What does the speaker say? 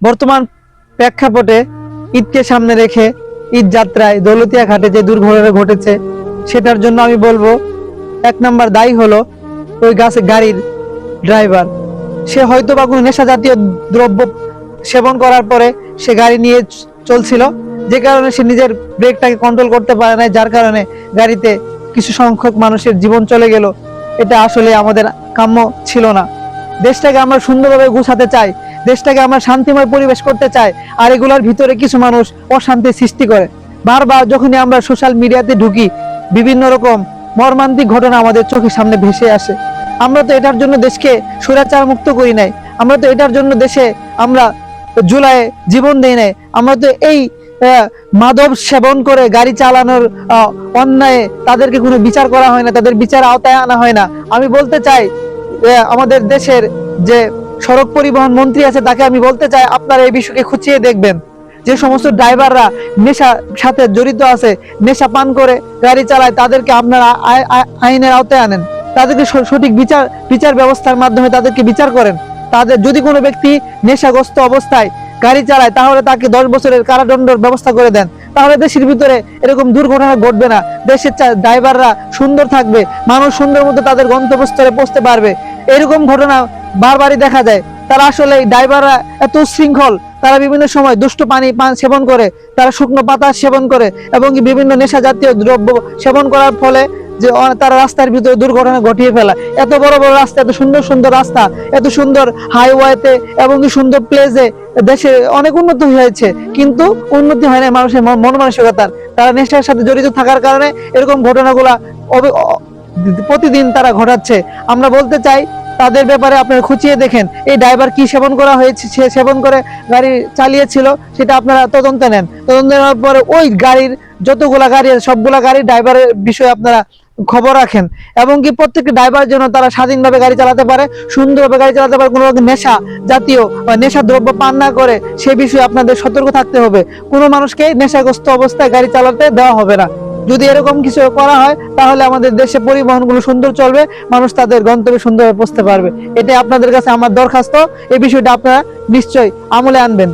বর্তমান প্রেক্ষাপটে ঈদকে সামনে রেখে ঈদ যাত্রায় দৌলতিয়া ঘাটে যে দুর্ঘটনা ঘটেছে সেটার জন্য আমি বলবো 1 নম্বর দায়ী হলো ওই গাড়ির ড্রাইভার। সে হয়তো বা কোনো নেশা জাতীয় দ্রব্য সেবন করার পরে সে গাড়ি নিয়ে চলছিল, যে কারণে সে নিজের ব্রেকটাকে কন্ট্রোল করতে পারে না, যার কারণে গাড়িতে কিছু সংখ্যক মানুষের জীবন চলে গেল। এটা আসলে আমাদের কাম্য ছিল না। দেশটাকে আমরা সুন্দরভাবে গুছাতে চাই, দেশটাকে আমরা শান্তিময় পরিবেশ করতে চাই, আর এগুলোর ভিতরে কিছু মানুষ অশান্তি সৃষ্টি করে। বারবার যখনই আমরা সোশ্যাল মিডিয়াতে ঢুকি বিভিন্ন রকম মর্মান্তিক ঘটনা আমাদের চোখের সামনে ভেসে আসে। আমরা তো এটার জন্য দেশকে স্বৈরাচার মুক্ত করি নাই, আমরা তো এটার জন্য দেশে আমরা জুলাইয়ে জীবন দেই নাই। আমরা তো এই মাদক সেবন করে গাড়ি চালানোর অন্যায়ে তাদেরকে কোনো বিচার করা হয় না, তাদের বিচার আওতায় আনা হয় না। আমি বলতে চাই আমাদের দেশের যে সড়ক পরিবহন মন্ত্রী আছে তাকে আমি বলতে চাই, আপনারা এই বিষয়কে খুঁচিয়ে দেখবেন। যে সমস্ত ড্রাইভাররা নেশার সাথে জড়িত আছে, নেশা পান করে গাড়ি চালায়, তাদেরকে আপনারা আইনের আওতায় আনেন, তাদেরকে সঠিক বিচার ব্যবস্থার মাধ্যমে তাদেরকে বিচার করেন। তাদের যদি কোনো ব্যক্তি নেশাগ্রস্ত অবস্থায় গাড়ি চালায় তাহলে তাকে 10 বছরের কারাদণ্ডের ব্যবস্থা করে দেন, তাহলে দেশের ভিতরে এরকম দুর্ঘটনা ঘটবে না। দেশের ড্রাইভাররা সুন্দর থাকবে, মানুষ সুন্দর মতো তাদের গন্তব্যস্থলে পৌঁছতে পারবে। এরকম ঘটনা বারবারই দেখা যায়। তারা আসলে ড্রাইভাররা এত শৃঙ্খল, তারা বিভিন্ন সময় দুষ্ট পানি সেবন করে, তারা শুকনো পাতা সেবন করে এবং বিভিন্ন নেশা জাতীয় দ্রব্য সেবন করার ফলে যে তারা রাস্তার ভিতরে দুর্ঘটনা ঘটিয়ে ফেলা। এত বড় বড় রাস্তা, এত সুন্দর সুন্দর রাস্তা, এত সুন্দর হাইওয়েতে এবং সুন্দর প্লেসে দেশে অনেক উন্নতি হয়েছে, কিন্তু উন্নতি হয় না মানুষের মন মানসিকতার। তারা নেশার সাথে জড়িত থাকার কারণে এরকম ঘটনাগুলা প্রতিদিন তারা ঘটাচ্ছে। আমরা বলতে চাই তাদের ব্যাপারে আপনারা খুঁচিয়ে দেখেন এই ড্রাইভার কি সেবন করা হয়েছে, সে সেবন করে গাড়ি চালিয়েছিল সেটা আপনারা তদন্তে নেন। তদন্ত নেওয়ার পরে ওই গাড়ির যতগুলা গাড়ি আছে সবগুলা গাড়ির ড্রাইভারের বিষয়ে আপনারা খবর রাখেন, এবং কি প্রত্যেকটা ড্রাইভার যেন তারা স্বাধীনভাবে গাড়ি চালাতে পারে, সুন্দরভাবে গাড়ি চালাতে পারে, কোনো নেশা জাতীয় বা নেশা দ্রব্য পান না করে সে বিষয়ে আপনাদের সতর্ক থাকতে হবে। কোনো মানুষকে নেশাগ্রস্ত অবস্থায় গাড়ি চালাতে দেওয়া হবে না। যদি এরকম কিছু করা হয় তাহলে আমাদের দেশে পরিবহনগুলো সুন্দর চলবে, মানুষ তাদের গন্তব্যে সুন্দরভাবে পৌঁছতে পারবে। এটাই আপনাদের কাছে আমার দরখাস্ত, এই বিষয়টা আপনারা নিশ্চয়ই আমলে আনবেন।